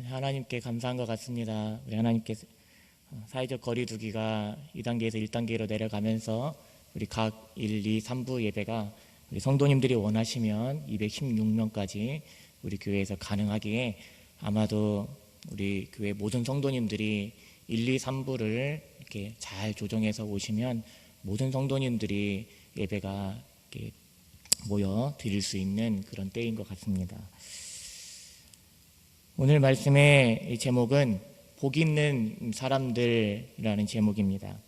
하나님께 감사한 것 같습니다. 우리 하나님께 사회적 거리두기가 2단계에서 1단계로 내려가면서 우리 각 1, 2, 3부 예배가 우리 성도님들이 원하시면 216명까지 우리 교회에서 가능하기에 아마도 우리 교회 모든 성도님들이 1, 2, 3부를 이렇게 잘 조정해서 오시면 모든 성도님들이 예배가 이렇게 모여 드릴 수 있는 그런 때인 것 같습니다. 오늘 말씀의 제목은 복 있는 사람들이라는 제목입니다.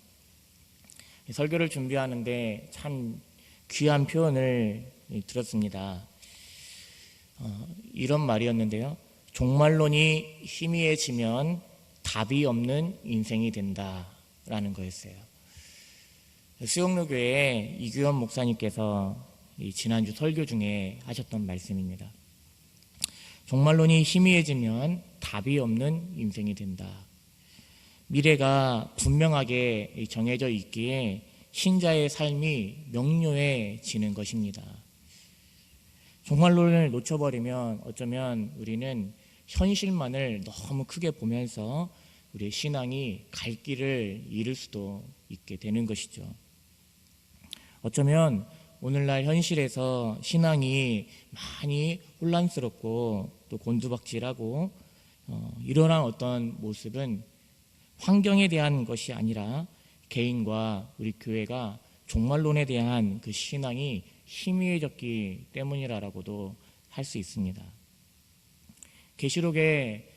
설교를 준비하는데 참 귀한 표현을 들었습니다. 이런 말이었는데요. 종말론이 희미해지면 답이 없는 인생이 된다라는 거였어요. 수영로교회 이규현 목사님께서 지난주 설교 중에 하셨던 말씀입니다. 종말론이 희미해지면 답이 없는 인생이 된다. 미래가 분명하게 정해져 있기에 신자의 삶이 명료해지는 것입니다. 종말론을 놓쳐버리면 어쩌면 우리는 현실만을 너무 크게 보면서 우리의 신앙이 갈 길을 잃을 수도 있게 되는 것이죠. 어쩌면 오늘날 현실에서 신앙이 많이 혼란스럽고 또 곤두박질하고 이러한 어떤 모습은 환경에 대한 것이 아니라 개인과 우리 교회가 종말론에 대한 그 신앙이 희미해졌기 때문이라고도 할 수 있습니다. 계시록에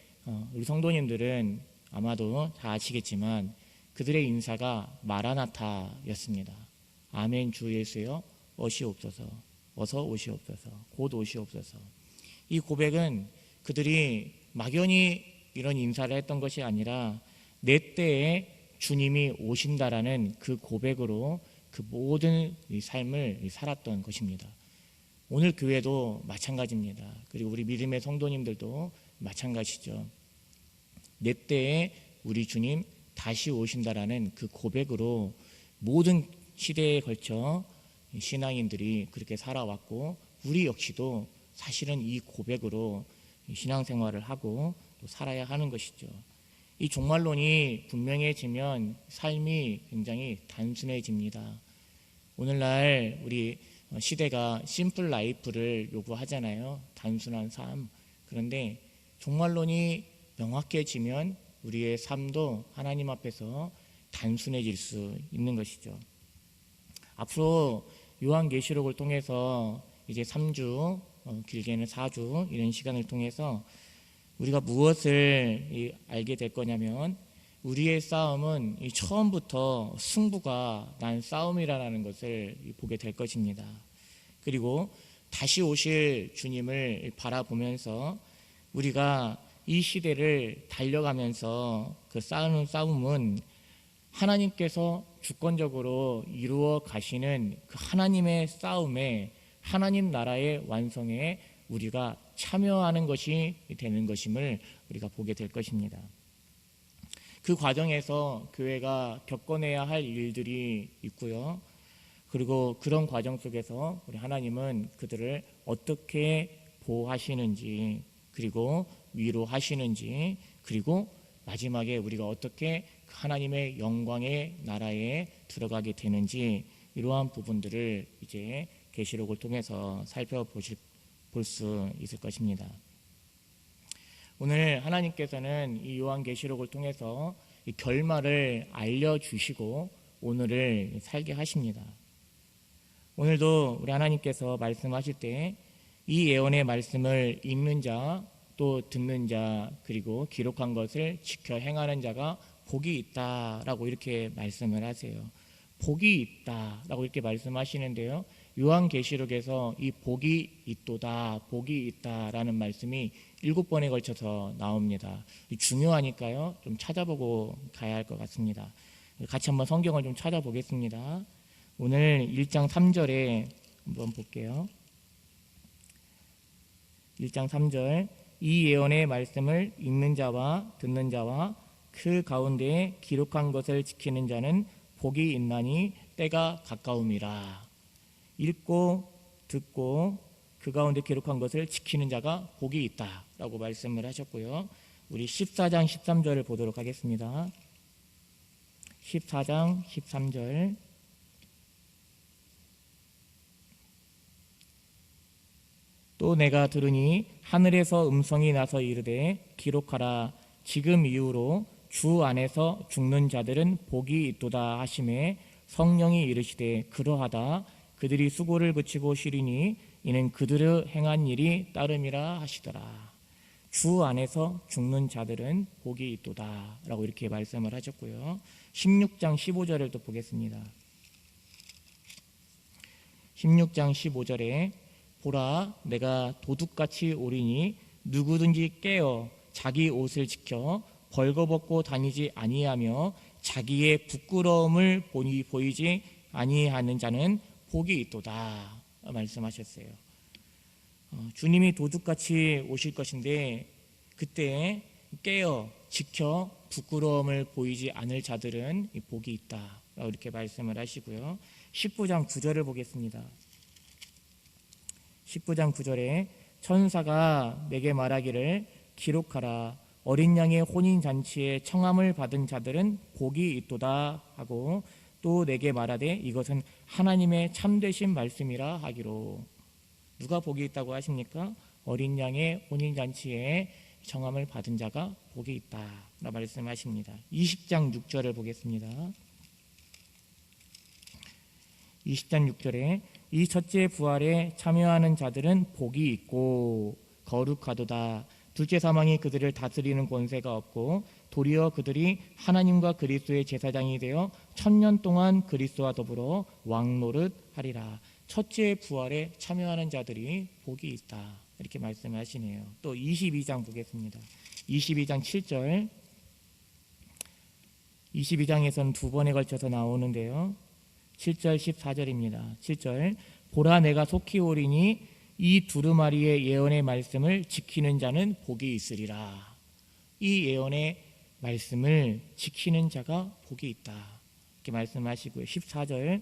우리 성도님들은 아마도 다 아시겠지만 그들의 인사가 마라나타였습니다. 아멘 주 예수여 오시옵소서, 어서 오시옵소서, 곧 오시옵소서. 이 고백은 그들이 막연히 이런 인사를 했던 것이 아니라 내 때에 주님이 오신다라는 그 고백으로 그 모든 삶을 살았던 것입니다. 오늘 교회도 마찬가지입니다. 그리고 우리 믿음의 성도님들도 마찬가지죠. 내 때에 우리 주님 다시 오신다라는 그 고백으로 모든 시대에 걸쳐 신앙인들이 그렇게 살아왔고 우리 역시도 사실은 이 고백으로 신앙생활을 하고 또 살아야 하는 것이죠. 이 종말론이 분명해지면 삶이 굉장히 단순해집니다. 오늘날 우리 시대가 심플 라이프를 요구하잖아요. 단순한 삶. 그런데 종말론이 명확해지면 우리의 삶도 하나님 앞에서 단순해질 수 있는 것이죠. 앞으로 요한계시록을 통해서 이제 3주, 길게는 4주 이런 시간을 통해서 우리가 무엇을 알게 될 거냐면 우리의 싸움은 처음부터 승부가 난 싸움이라는 것을 보게 될 것입니다. 그리고 다시 오실 주님을 바라보면서 우리가 이 시대를 달려가면서 그 싸우는 싸움은 하나님께서 주권적으로 이루어 가시는 그 하나님의 싸움에 하나님 나라의 완성에 우리가 참여하는 것이 되는 것임을 우리가 보게 될 것입니다. 그 과정에서 교회가 겪어내야 할 일들이 있고요. 그리고 그런 과정 속에서 우리 하나님은 그들을 어떻게 보호하시는지 그리고 위로하시는지 그리고 마지막에 우리가 어떻게 하나님의 영광의 나라에 들어가게 되는지 이러한 부분들을 이제 계시록을 통해서 볼 수 있을 것입니다. 오늘 하나님께서는 이 요한계시록을 통해서 이 결말을 알려주시고 오늘을 살게 하십니다. 오늘도 우리 하나님께서 말씀하실 때 이 예언의 말씀을 읽는 자 또 듣는 자 그리고 기록한 것을 지켜 행하는 자가 복이 있다라고 이렇게 말씀을 하세요. 복이 있다라고 이렇게 말씀하시는데요. 요한계시록에서 이 복이 있도다, 복이 있다라는 말씀이 7번에 걸쳐서 나옵니다. 중요하니까요. 좀 찾아보고 가야 할 것 같습니다. 같이 한번 성경을 좀 찾아보겠습니다. 오늘 1장 3절에 한번 볼게요. 1장 3절 이 예언의 말씀을 읽는 자와 듣는 자와 그 가운데에 기록한 것을 지키는 자는 복이 있나니 때가 가까움이라. 읽고 듣고 그 가운데 기록한 것을 지키는 자가 복이 있다라고 말씀을 하셨고요. 우리 14장 13절을 보도록 하겠습니다. 14장 13절. 또 내가 들으니 하늘에서 음성이 나서 이르되 기록하라. 지금 이후로 주 안에서 죽는 자들은 복이 있도다 하시매 성령이 이르시되 그러하다. 그들이 수고를 그치고 쉬리니 이는 그들의 행한 일이 따름이라 하시더라. 주 안에서 죽는 자들은 복이 있도다 라고 이렇게 말씀을 하셨고요. 16장 15절을 또 보겠습니다. 16장 15절에 보라 내가 도둑같이 오리니 누구든지 깨어 자기 옷을 지켜 벌거벗고 다니지 아니하며 자기의 부끄러움을 보이지 아니하는 자는 복이 있도다 말씀하셨어요. 주님이 도둑같이 오실 것인데 그때 깨어 지켜 부끄러움을 보이지 않을 자들은 복이 있다 이렇게 말씀을 하시고요. 19장 9절을 보겠습니다. 19장 9절에 천사가 내게 말하기를 기록하라. 어린 양의 혼인잔치에 청함을 받은 자들은 복이 있도다 하고 또 내게 말하되 이것은 하나님의 참되신 말씀이라 하기로. 누가 복이 있다고 하십니까? 어린 양의 혼인잔치에 청함을 받은 자가 복이 있다 라 말씀하십니다. 20장 6절을 보겠습니다. 20장 6절에 이 첫째 부활에 참여하는 자들은 복이 있고 거룩하도다. 둘째 사망이 그들을 다스리는 권세가 없고 도리어 그들이 하나님과 그리스도의 제사장이 되어 1000년 동안 그리스도와 더불어 왕노릇 하리라. 첫째 부활에 참여하는 자들이 복이 있다 이렇게 말씀하시네요. 또 22장 보겠습니다. 22장 7절. 22장에서는 두 번에 걸쳐서 나오는데요. 7절 14절입니다. 7절 보라 내가 속히 오리니 이 두루마리의 예언의 말씀을 지키는 자는 복이 있으리라. 이 예언의 말씀을 지키는 자가 복이 있다 이렇게 말씀하시고요. 14절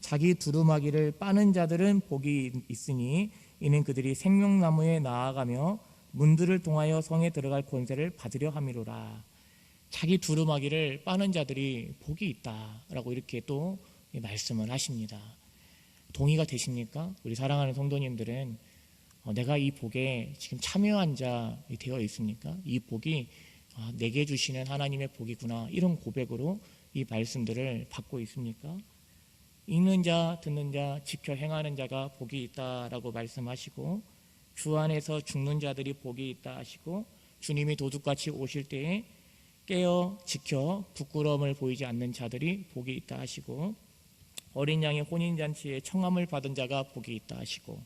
자기 두루마기를 빠는 자들은 복이 있으니 이는 그들이 생명나무에 나아가며 문들을 통하여 성에 들어갈 권세를 받으려 함이로라. 자기 두루마기를 빠는 자들이 복이 있다라고 이렇게 또 말씀을 하십니다. 동의가 되십니까? 우리 사랑하는 성도님들은 내가 이 복에 지금 참여한 자 되어 있습니까? 이 복이 내게 주시는 하나님의 복이구나 이런 고백으로 이 말씀들을 받고 있습니까? 읽는 자, 듣는 자, 지켜 행하는 자가 복이 있다라고 말씀하시고 주 안에서 죽는 자들이 복이 있다 하시고 주님이 도둑같이 오실 때에 깨어 지켜 부끄러움을 보이지 않는 자들이 복이 있다 하시고 어린 양의 혼인잔치에 청함을 받은 자가 복이 있다 하시고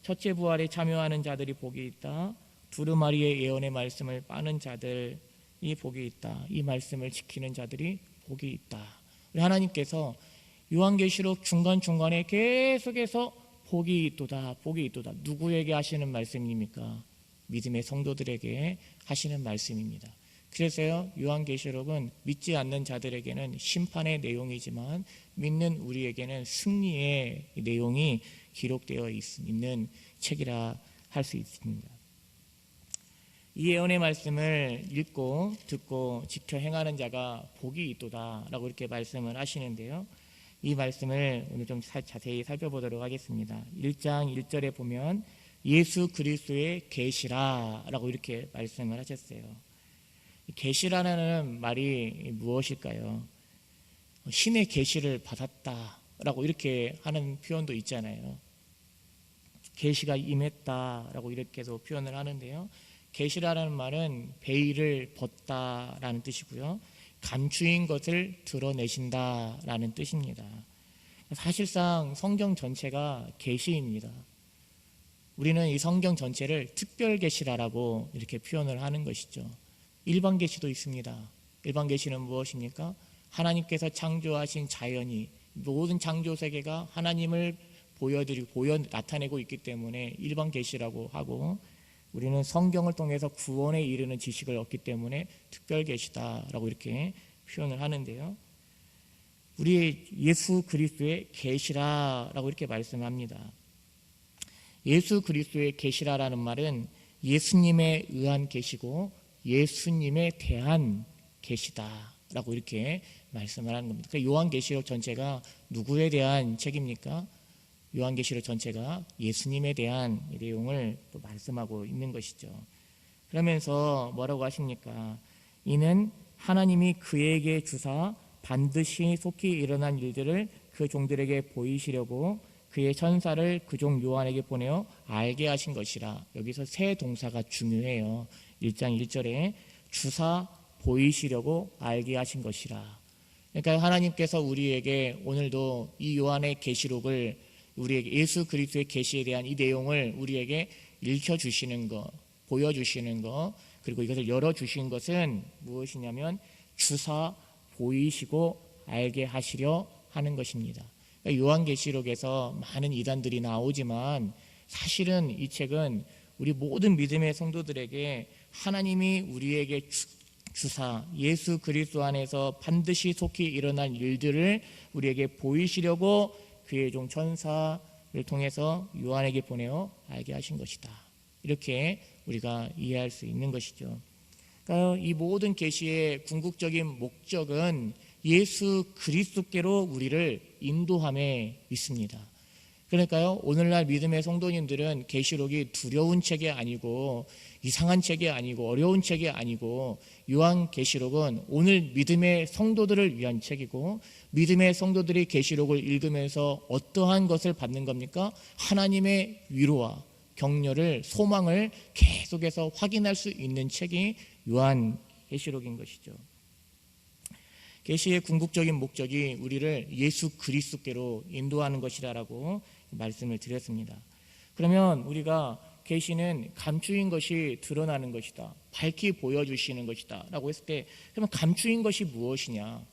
첫째 부활에 참여하는 자들이 복이 있다. 두루마리의 예언의 말씀을 빠는 자들이 복이 있다. 이 말씀을 지키는 자들이 복이 있다. 우리 하나님께서 요한계시록 중간중간에 계속해서 복이 있도다 복이 있도다. 누구에게 하시는 말씀입니까? 믿음의 성도들에게 하시는 말씀입니다. 그래서요 요한계시록은 믿지 않는 자들에게는 심판의 내용이지만 믿는 우리에게는 승리의 내용이 기록되어 있는 책이라 할 수 있습니다. 이 예언의 말씀을 읽고 듣고 지켜 행하는 자가 복이 있도다라고 이렇게 말씀을 하시는데요. 이 말씀을 오늘 좀 자세히 살펴보도록 하겠습니다. 1장 1절에 보면 예수 그리스도의 계시라라고 이렇게 말씀을 하셨어요. 계시라는 말이 무엇일까요? 신의 계시를 받았다라고 이렇게 하는 표현도 있잖아요. 계시가 임했다라고 이렇게도 표현을 하는데요. 계시라는 말은 베일을 벗다라는 뜻이고요. 감추인 것을 드러내신다라는 뜻입니다. 사실상 성경 전체가 계시입니다. 우리는 이 성경 전체를 특별 계시라라고 이렇게 표현을 하는 것이죠. 일반 계시도 있습니다. 일반 계시는 무엇입니까? 하나님께서 창조하신 자연이 모든 창조 세계가 하나님을 나타내고 있기 때문에 일반 계시라고 하고 우리는 성경을 통해서 구원에 이르는 지식을 얻기 때문에 특별 계시다라고 이렇게 표현을 하는데요. 우리 예수 그리스도의 계시라라고 이렇게 말씀합니다. 예수 그리스도의 계시라라는 말은 예수님에 의한 계시고 예수님에 대한 계시다라고 이렇게 말씀을 하는 겁니다. 그러니까 요한계시록 전체가 누구에 대한 책입니까? 요한계시록 전체가 예수님에 대한 내용을 또 말씀하고 있는 것이죠. 그러면서 뭐라고 하십니까? 이는 하나님이 그에게 주사 반드시 속히 일어난 일들을 그 종들에게 보이시려고 그의 천사를 그 종 요한에게 보내어 알게 하신 것이라. 여기서 세 동사가 중요해요. 1장 1절에 주사 보이시려고 알게 하신 것이라. 그러니까 하나님께서 우리에게 오늘도 이 요한의 계시록을, 우리에게 예수 그리스도의 계시에 대한 이 내용을 우리에게 읽혀주시는 것, 보여주시는 것, 그리고 이것을 열어주신 것은 무엇이냐면 주사 보이시고 알게 하시려 하는 것입니다. 그러니까 요한계시록에서 많은 이단들이 나오지만 사실은 이 책은 우리 모든 믿음의 성도들에게 하나님이 우리에게 주사 예수 그리스도 안에서 반드시 속히 일어날 일들을 우리에게 보이시려고 그의 종 천사를 통해서 요한에게 보내어 알게 하신 것이다. 이렇게 우리가 이해할 수 있는 것이죠. 그러니까 이 모든 계시의 궁극적인 목적은 예수 그리스도께로 우리를 인도함에 있습니다. 그러니까요, 오늘날 믿음의 성도님들은 계시록이 두려운 책이 아니고 이상한 책이 아니고 어려운 책이 아니고 요한계시록은 오늘 믿음의 성도들을 위한 책이고, 믿음의 성도들이 계시록을 읽으면서 어떠한 것을 받는 겁니까? 하나님의 위로와 격려를, 소망을 계속해서 확인할 수 있는 책이 요한계시록인 것이죠. 계시의 궁극적인 목적이 우리를 예수 그리스도께로 인도하는 것이라고 말씀을 드렸습니다. 그러면 우리가 계시는 감추인 것이 드러나는 것이다, 밝히 보여주시는 것이다 라고 했을 때, 그러면 감추인 것이 무엇이냐,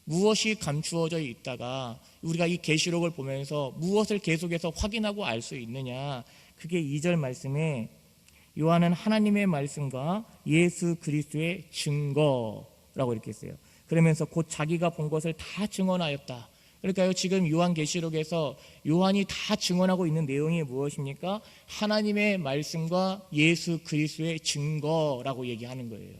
무엇이 감추어져 있다가 우리가 이 계시록을 보면서 무엇을 계속해서 확인하고 알 수 있느냐, 그게 2절 말씀에 요한은 하나님의 말씀과 예수 그리스도의 증거라고 이렇게 했어요. 그러면서 곧 자기가 본 것을 다 증언하였다. 그러니까요, 지금 요한계시록에서 요한이 다 증언하고 있는 내용이 무엇입니까? 하나님의 말씀과 예수 그리스도의 증거라고 얘기하는 거예요.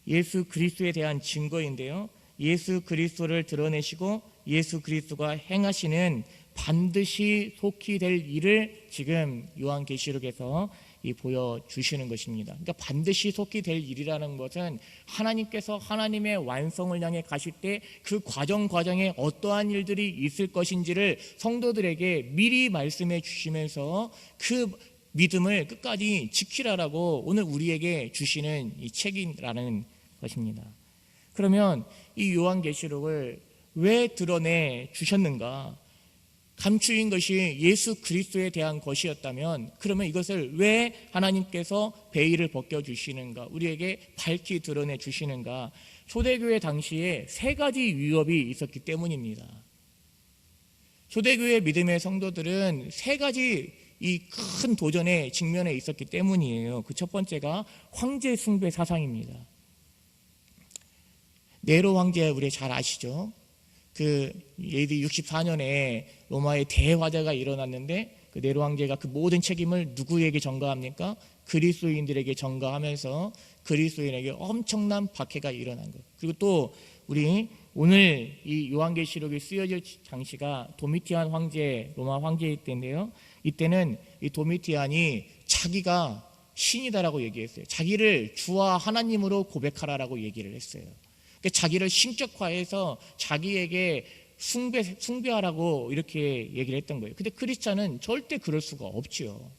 예수 그리스도에 대한 증거인데요, 예수 그리스도를 드러내시고 예수 그리스도가 행하시는 반드시 속히 될 일을 지금 요한계시록에서 보여주시는 것입니다. 그러니까 반드시 속히 될 일이라는 것은 하나님께서 하나님의 완성을 향해 가실 때 그 과정에 어떠한 일들이 있을 것인지를 성도들에게 미리 말씀해 주시면서 그 믿음을 끝까지 지키라라고 오늘 우리에게 주시는 이 책이라는 것입니다. 그러면 이 요한계시록을 왜 드러내 주셨는가? 감추인 것이 예수 그리스도에 대한 것이었다면 그러면 이것을 왜 하나님께서 베일을 벗겨주시는가, 우리에게 밝히 드러내 주시는가? 초대교회 당시에 3가지 위협이 있었기 때문입니다. 초대교회 믿음의 성도들은 3가지 이 큰 도전에 직면해 있었기 때문이에요. 그 첫 번째가 황제 숭배 사상입니다. 네로 황제 우리 잘 아시죠? 그 AD 64년에 로마의 대화재가 일어났는데 그 네로 황제가 그 모든 책임을 누구에게 전가합니까? 그리스도인들에게 전가하면서 그리스도인에게 엄청난 박해가 일어난 거예요. 그리고 또 우리 오늘 이 요한계시록이 쓰여질 장시가 도미티안 황제, 로마 황제일 때인데요, 이때는 이 도미티안이 자기가 신이다라고 얘기했어요. 자기를 주와 하나님으로 고백하라라고 얘기를 했어요. 그러니까 자기를 신격화해서 자기에게 숭배하라고 이렇게 얘기를 했던 거예요. 근데 크리스찬은 절대 그럴 수가 없지요.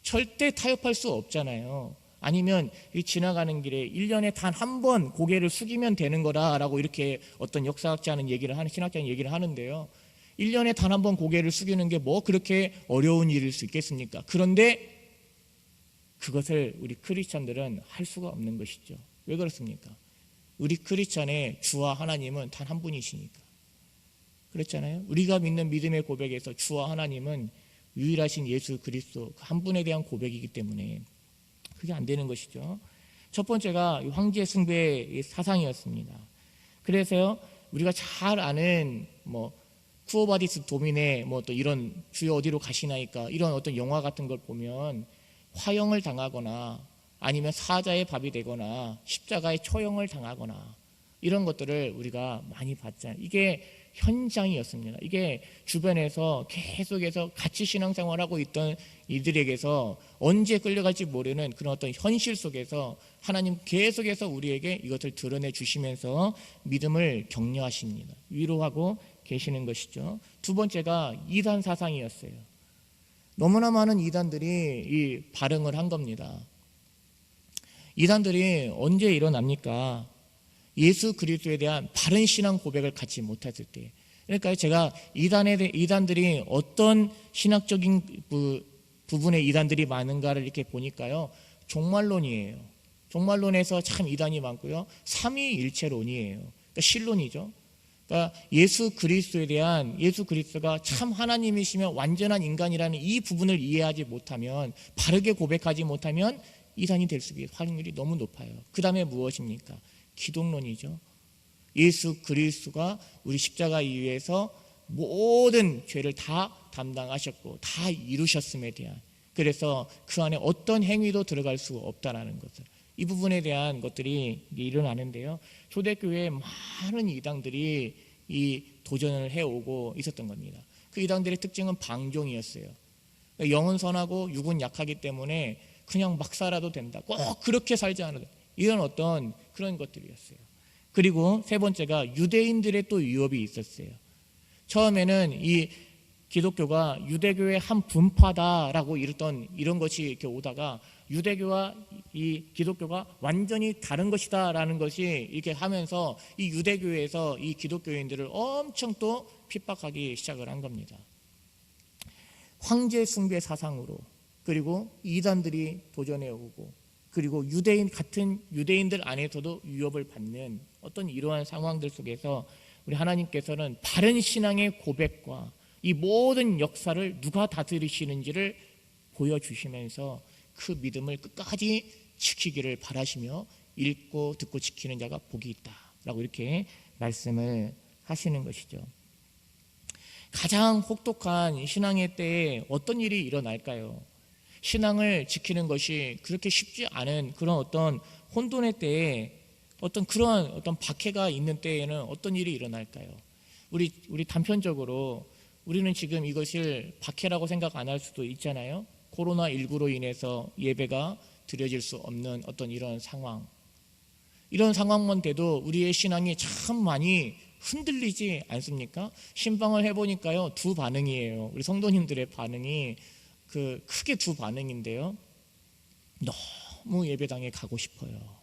절대 타협할 수 없잖아요. 아니면 지나가는 길에 1년에 단 한 번 고개를 숙이면 되는 거라라고 이렇게 어떤 역사학자는 신학자는 얘기를 하는데요, 1년에 단 한 번 고개를 숙이는 게 뭐 그렇게 어려운 일일 수 있겠습니까? 그런데 그것을 우리 크리스찬들은 할 수가 없는 것이죠. 왜 그렇습니까? 우리 크리스찬의 주와 하나님은 단 한 분이시니까. 그렇잖아요. 우리가 믿는 믿음의 고백에서 주와 하나님은 유일하신 예수 그리스도 한 분에 대한 고백이기 때문에 그게 안 되는 것이죠. 첫 번째가 황제 숭배의 사상이었습니다. 그래서요, 우리가 잘 아는 쿠오바디스 도미네 뭐 또 이런 주여 어디로 가시나이까 이런 어떤 영화 같은 걸 보면 화형을 당하거나 아니면 사자의 밥이 되거나 십자가의 처형을 당하거나 이런 것들을 우리가 많이 봤잖아요. 이게 현장이었습니다. 이게 주변에서 계속해서 같이 신앙생활하고 있던 이들에게서 언제 끌려갈지 모르는 그런 어떤 현실 속에서 하나님 계속해서 우리에게 이것을 드러내 주시면서 믿음을 격려하십니다. 위로하고 계시는 것이죠. 두 번째가 이단 사상이었어요. 너무나 많은 이단들이 이 발흥을 한 겁니다. 이단들이 언제 일어납니까? 예수 그리스도에 대한 바른 신앙 고백을 갖지 못했을 때. 그러니까 제가 이단들이 어떤 신학적인 부분에 이단들이 많은가를 이렇게 보니까요, 종말론이에요. 종말론에서 참 이단이 많고요, 삼위일체론이에요. 그러니까 신론이죠. 그러니까 예수 그리스도가 참 하나님이시며 완전한 인간이라는 이 부분을 이해하지 못하면, 바르게 고백하지 못하면 이단이 될 수 있는 확률이 너무 높아요. 그 다음에 무엇입니까? 기독론이죠. 예수 그리스도가 우리 십자가 위에서 모든 죄를 다 담당하셨고 다 이루셨음에 대한, 그래서 그 안에 어떤 행위도 들어갈 수 없다라는 것을, 이 부분에 대한 것들이 일어나는데요. 초대교회에 많은 이단들이 이 도전을 해오고 있었던 겁니다. 그 이단들의 특징은 방종이었어요. 영은 선하고 육은 약하기 때문에 그냥 막 살아도 된다, 꼭 그렇게 살지 않아도, 이런 어떤 그런 것들이었어요. 그리고 세 번째가 유대인들의 또 위협이 있었어요. 처음에는 이 기독교가 유대교의 한 분파다라고 이런 것이 이렇게 오다가 유대교와 이 기독교가 완전히 다른 것이다라는 것이 이렇게 하면서 이 유대교에서 이 기독교인들을 엄청 또 핍박하기 시작을 한 겁니다. 황제 숭배 사상으로, 그리고 이단들이 도전해 오고, 그리고 같은 유대인들 안에서도 위협을 받는 어떤 이러한 상황들 속에서 우리 하나님께서는 바른 신앙의 고백과 이 모든 역사를 누가 다스리시는지를 보여주시면서 그 믿음을 끝까지 지키기를 바라시며, 읽고 듣고 지키는 자가 복이 있다라고 이렇게 말씀을 하시는 것이죠. 가장 혹독한 신앙의 때에 어떤 일이 일어날까요? 신앙을 지키는 것이 그렇게 쉽지 않은 그런 어떤 혼돈의 때에, 어떤 그러한 어떤 박해가 있는 때에는 어떤 일이 일어날까요? 우리 단편적으로 우리는 지금 이것을 박해라고 생각 안 할 수도 있잖아요. 코로나19로 인해서 예배가 드려질 수 없는 어떤 이런 상황, 이런 상황만 돼도 우리의 신앙이 참 많이 흔들리지 않습니까? 신방을 해보니까요, 두 반응이에요. 우리 성도님들의 반응이 크게 두 반응인데요. 너무 예배당에 가고 싶어요.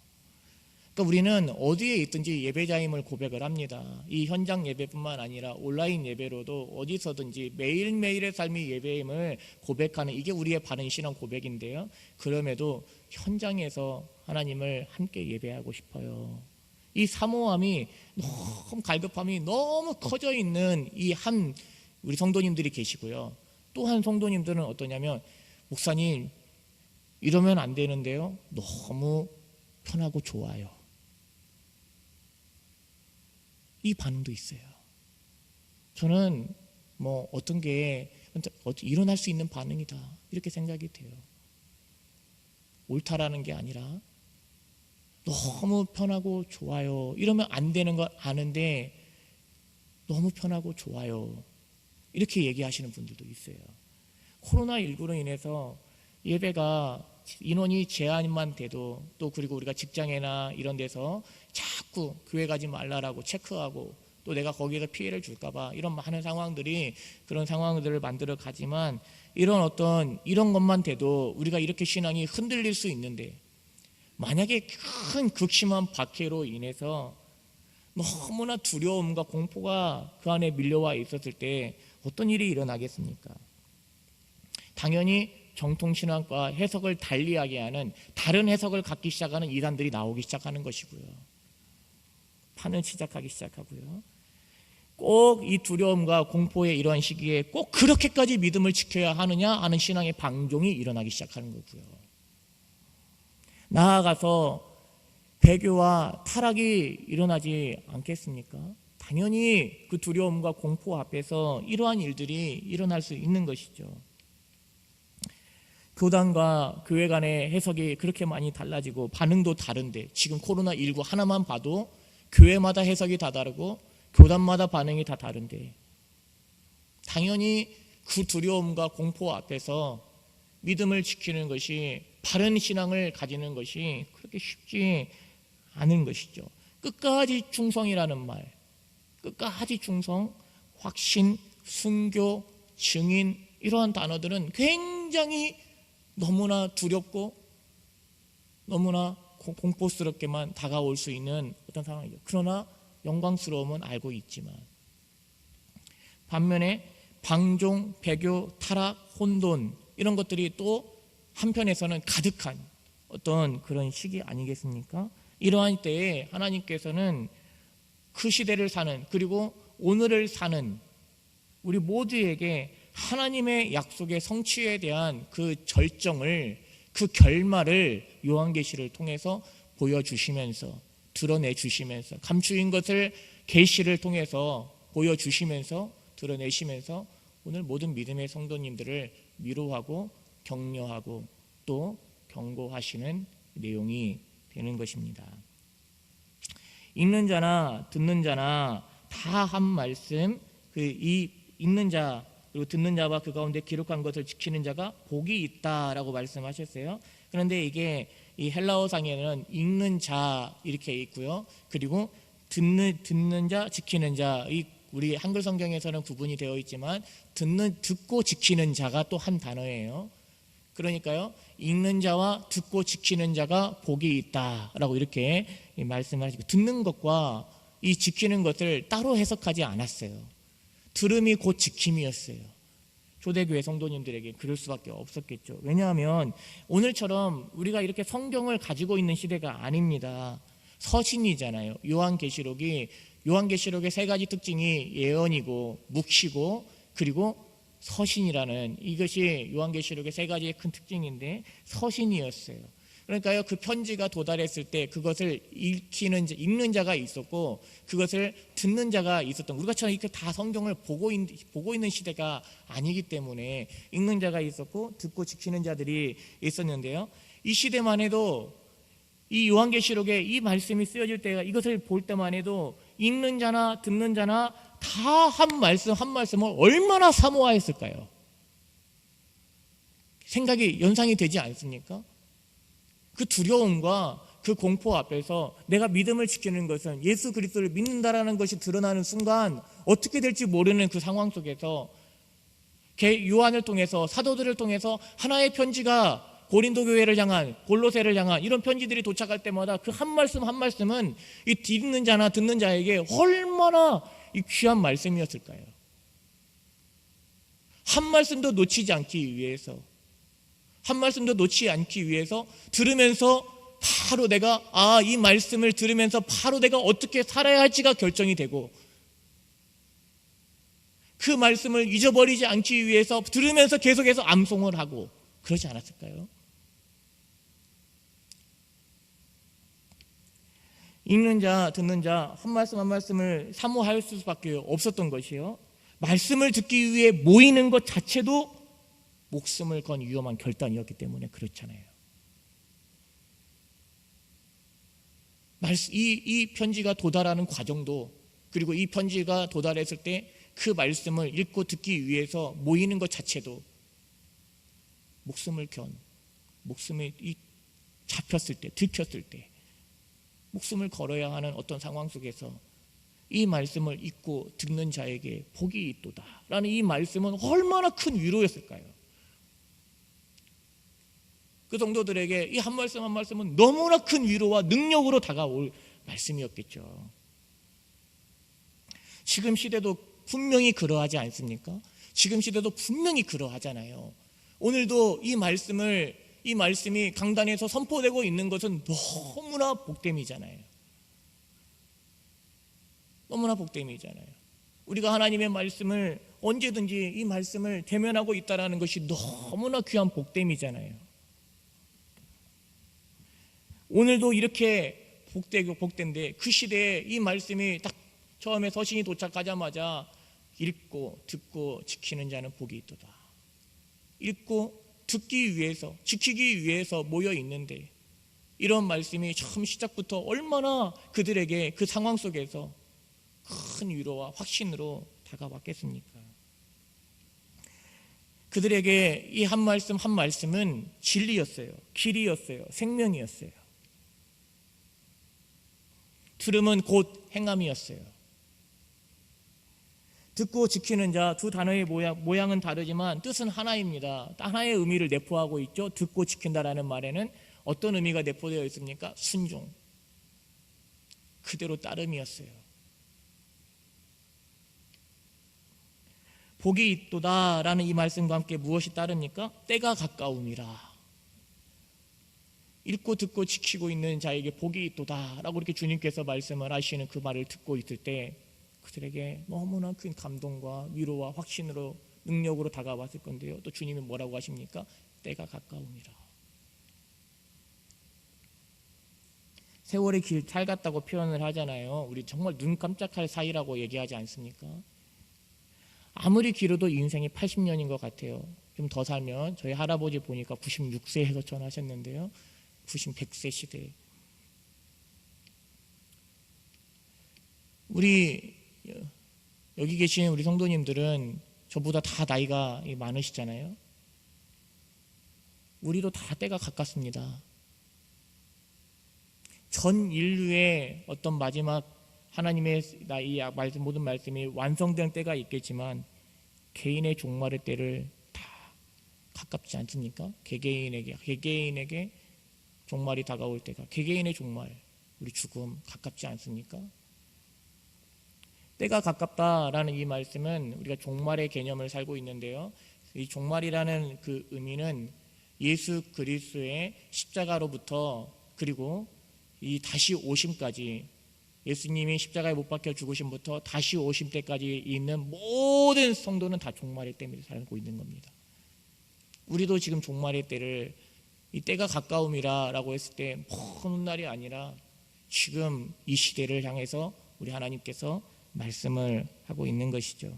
그러니까 우리는 어디에 있든지 예배자임을 고백을 합니다. 이 현장 예배뿐만 아니라 온라인 예배로도 어디서든지 매일매일의 삶이 예배임을 고백하는, 이게 우리의 바른 신앙 고백인데요. 그럼에도 현장에서 하나님을 함께 예배하고 싶어요. 이 사모함이 너무, 갈급함이 너무 커져 있는 우리 성도님들이 계시고요. 또 한 성도님들은 어떠냐면, 목사님 이러면 안 되는데요, 너무 편하고 좋아요. 이 반응도 있어요. 저는 어떤 게 일어날 수 있는 반응이다 이렇게 생각이 돼요. 옳다라는 게 아니라 너무 편하고 좋아요, 이러면 안 되는 거 아는데 너무 편하고 좋아요 이렇게 얘기하시는 분들도 있어요. 코로나19로 인해서 예배가 인원이 제한만 돼도, 또 그리고 우리가 직장이나 이런 데서 자꾸 교회 가지 말라라고 체크하고, 또 내가 거기에서 피해를 줄까봐 이런 많은 상황들이, 그런 상황들을 만들어 가지만, 이런 것만 돼도 우리가 이렇게 신앙이 흔들릴 수 있는데, 만약에 큰 극심한 박해로 인해서 너무나 두려움과 공포가 그 안에 밀려와 있었을 때 어떤 일이 일어나겠습니까? 당연히 정통신앙과 해석을 달리하게 하는, 다른 해석을 갖기 시작하는 이단들이 나오기 시작하는 것이고요. 판을 시작하기 시작하고요. 꼭 이 두려움과 공포의 이러한 시기에 꼭 그렇게까지 믿음을 지켜야 하느냐 하는 신앙의 방종이 일어나기 시작하는 거고요. 나아가서 배교와 타락이 일어나지 않겠습니까? 당연히 그 두려움과 공포 앞에서 이러한 일들이 일어날 수 있는 것이죠. 교단과 교회 간의 해석이 그렇게 많이 달라지고 반응도 다른데, 지금 코로나19 하나만 봐도 교회마다 해석이 다 다르고 교단마다 반응이 다 다른데, 당연히 그 두려움과 공포 앞에서 믿음을 지키는 것이, 바른 신앙을 가지는 것이 그렇게 쉽지 않은 것이죠. 끝까지 충성이라는 말, 끝까지 충성, 확신, 순교, 증인, 이러한 단어들은 굉장히 너무나 두렵고 너무나 공포스럽게만 다가올 수 있는 어떤 상황이죠. 그러나 영광스러움은 알고 있지만, 반면에 방종, 배교, 타락, 혼돈, 이런 것들이 또 한편에서는 가득한 어떤 그런 시기 아니겠습니까? 이러한 때에 하나님께서는 그 시대를 사는, 그리고 오늘을 사는 우리 모두에게 하나님의 약속의 성취에 대한 그 절정을, 그 결말을 요한계시를 통해서 보여주시면서, 드러내주시면서, 감추인 것을 계시를 통해서 보여주시면서, 드러내시면서 오늘 모든 믿음의 성도님들을 위로하고 격려하고 또 경고하시는 내용이 되는 것입니다. 읽는 자나 듣는 자나 다 한 말씀, 이 읽는 자 그리고 듣는 자와 그 가운데 기록한 것을 지키는 자가 복이 있다라고 말씀하셨어요. 그런데 이게 이 헬라어상에는 읽는 자 이렇게 있고요. 그리고 듣는 자, 지키는 자, 이 우리 한글 성경에서는 구분이 되어 있지만 듣고 지키는 자가 또 한 단어예요. 그러니까요, 읽는 자와 듣고 지키는 자가 복이 있다라고 이렇게 말씀하시고, 듣는 것과 이 지키는 것을 따로 해석하지 않았어요. 들음이 곧 지킴이었어요. 초대교회 성도님들에게 그럴 수밖에 없었겠죠. 왜냐하면 오늘처럼 우리가 이렇게 성경을 가지고 있는 시대가 아닙니다. 서신이잖아요. 요한계시록의 세 가지 특징이 예언이고 묵시고 그리고 서신이라는, 이것이 요한계시록의 세 가지의 큰 특징인데 서신이었어요. 그러니까요, 그 편지가 도달했을 때 그것을 읽는 자가 있었고 그것을 듣는 자가 있었던, 우리가처럼 이렇게 다 성경을 보고 있는 시대가 아니기 때문에 읽는 자가 있었고 듣고 지키는 자들이 있었는데요, 이 시대만 해도 이 요한계시록에 이 말씀이 쓰여질 때가, 이것을 볼 때만 해도 읽는 자나 듣는 자나 다 한 말씀 한 말씀을 얼마나 사모하였을까요? 생각이 연상이 되지 않습니까? 그 두려움과 그 공포 앞에서 내가 믿음을 지키는 것은 예수 그리스도를 믿는다라는 것이 드러나는 순간 어떻게 될지 모르는 그 상황 속에서 요한을 통해서, 사도들을 통해서 하나의 편지가 고린도 교회를 향한, 골로새를 향한 이런 편지들이 도착할 때마다 그 한 말씀 한 말씀은 이 읽는 자나 듣는 자에게 얼마나 이 귀한 말씀이었을까요? 한 말씀도 놓치지 않기 위해서, 한 말씀도 놓치지 않기 위해서 들으면서 바로 내가 이 말씀을 들으면서 바로 내가 어떻게 살아야 할지가 결정이 되고, 그 말씀을 잊어버리지 않기 위해서 들으면서 계속해서 암송을 하고 그러지 않았을까요? 읽는 자, 듣는 자 한 말씀 한 말씀을 사모할 수밖에 없었던 것이요, 말씀을 듣기 위해 모이는 것 자체도 목숨을 건 위험한 결단이었기 때문에 그렇잖아요. 이 편지가 도달하는 과정도, 그리고 이 편지가 도달했을 때 그 말씀을 읽고 듣기 위해서 모이는 것 자체도 목숨이 잡혔을 때, 들켰을 때 목숨을 걸어야 하는 어떤 상황 속에서 이 말씀을 읽고 듣는 자에게 복이 있도다 라는 이 말씀은 얼마나 큰 위로였을까요? 그 성도들에게 이 한 말씀 한 말씀은 너무나 큰 위로와 능력으로 다가올 말씀이었겠죠. 지금 시대도 분명히 그러하지 않습니까? 지금 시대도 분명히 그러하잖아요. 오늘도 이 말씀이 강단에서 선포되고 있는 것은 너무나 복됨이잖아요. 너무나 복됨이잖아요. 우리가 하나님의 말씀을 언제든지 이 말씀을 대면하고 있다는 것이 너무나 귀한 복됨이잖아요. 오늘도 이렇게 복된데 그 시대에 이 말씀이 딱 처음에 서신이 도착하자마자 읽고 듣고 지키는 자는 복이 있도다. 읽고 듣기 위해서, 지키기 위해서 모여 있는데 이런 말씀이 처음 시작부터 얼마나 그들에게 그 상황 속에서 큰 위로와 확신으로 다가왔겠습니까? 그들에게 이 한 말씀 한 말씀은 진리였어요. 길이었어요. 생명이었어요. 들음은 곧 행함이었어요. 듣고 지키는 자, 두 단어의 모양은 다르지만 뜻은 하나입니다. 하나의 의미를 내포하고 있죠. 듣고 지킨다라는 말에는 어떤 의미가 내포되어 있습니까? 순종, 그대로 따름이었어요. 복이 있도다라는 이 말씀과 함께 무엇이 따릅니까? 때가 가까움이라. 읽고 듣고 지키고 있는 자에게 복이 있도다라고 이렇게 주님께서 말씀을 하시는 그 말을 듣고 있을 때 그들에게 너무나 큰 감동과 위로와 확신으로 능력으로 다가왔을 건데요. 또 주님이 뭐라고 하십니까? 때가 가까움이라. 세월의 길 탈 같다고 표현을 하잖아요. 우리 정말 눈 깜짝할 사이라고 얘기하지 않습니까? 아무리 길어도 인생이 80년인 것 같아요. 좀 더 살면 저희 할아버지 보니까 96세에서 전하셨는데요. 100세 시대. 우리 여기 계신 우리 성도님들은 저보다 다 나이가 많으시잖아요. 우리도 다 때가 가깝습니다. 전 인류의 어떤 마지막 하나님의 이 모든 말씀이 완성된 때가 있겠지만 개인의 종말의 때를 다 가깝지 않습니까? 개개인에게 종말이 다가올 때가, 개개인의 종말, 우리 죽음 가깝지 않습니까? 때가 가깝다라는 이 말씀은 우리가 종말의 개념을 살고 있는데요. 이 종말이라는 그 의미는 예수 그리스도의 십자가로부터 그리고 이 다시 오심까지, 예수님이 십자가에 못 박혀 죽으심부터 다시 오심 때까지 있는 모든 성도는 다 종말의 때문에 살고 있는 겁니다. 우리도 지금 종말의 때를, 이 때가 가까움이라고 했을 때 먼 날이 아니라 지금 이 시대를 향해서 우리 하나님께서 말씀을 하고 있는 것이죠.